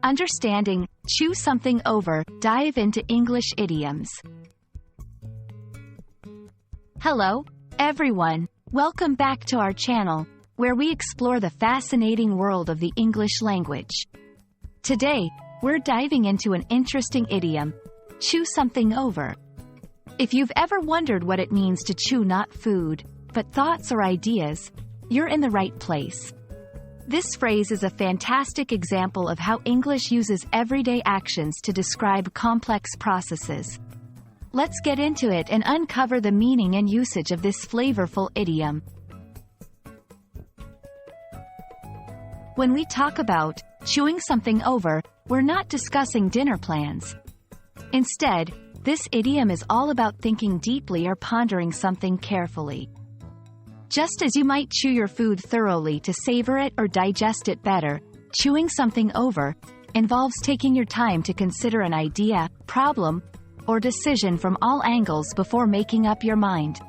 Understanding Chew Something Over, dive into English idioms. Hello, everyone. Welcome back to our channel, where we explore the fascinating world of the English language. Today, we're diving into an interesting idiom, chew something over. If you've ever wondered what it means to chew not food, but thoughts or ideas, you're in the right place. This phrase is a fantastic example of how English uses everyday actions to describe complex processes. Let's get into it and uncover the meaning and usage of this flavorful idiom. When we talk about chewing something over, we're not discussing dinner plans. Instead, this idiom is all about thinking deeply or pondering something carefully. Just as you might chew your food thoroughly to savor it or digest it better, chewing something over involves taking your time to consider an idea, problem, or decision from all angles before making up your mind.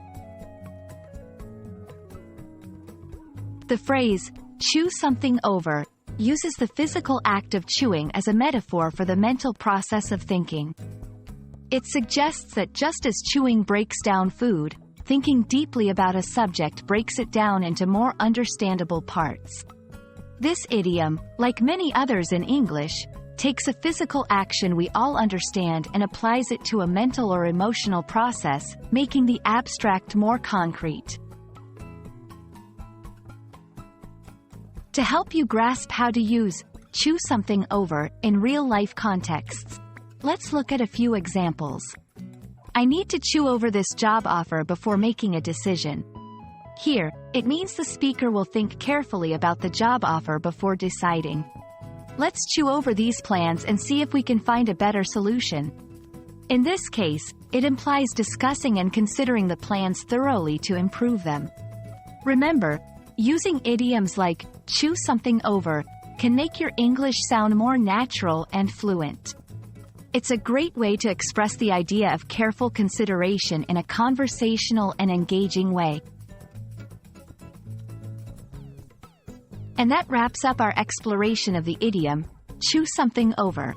The phrase, chew something over, uses the physical act of chewing as a metaphor for the mental process of thinking. It suggests that just as chewing breaks down food, thinking deeply about a subject breaks it down into more understandable parts. This idiom, like many others in English, takes a physical action we all understand and applies it to a mental or emotional process, making the abstract more concrete. To help you grasp how to use chew something over in real-life contexts, let's look at a few examples. I need to chew over this job offer before making a decision. Here, it means the speaker will think carefully about the job offer before deciding. Let's chew over these plans and see if we can find a better solution. In this case, it implies discussing and considering the plans thoroughly to improve them. Remember, using idioms like chew something over can make your English sound more natural and fluent. It's a great way to express the idea of careful consideration in a conversational and engaging way. And that wraps up our exploration of the idiom, chew something over.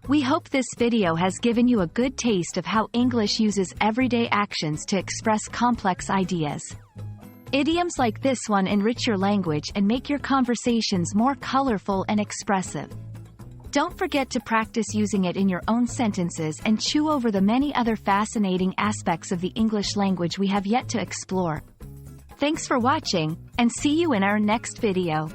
We hope this video has given you a good taste of how English uses everyday actions to express complex ideas. Idioms like this one enrich your language and make your conversations more colorful and expressive. Don't forget to practice using it in your own sentences and chew over the many other fascinating aspects of the English language we have yet to explore. Thanks for watching, and see you in our next video.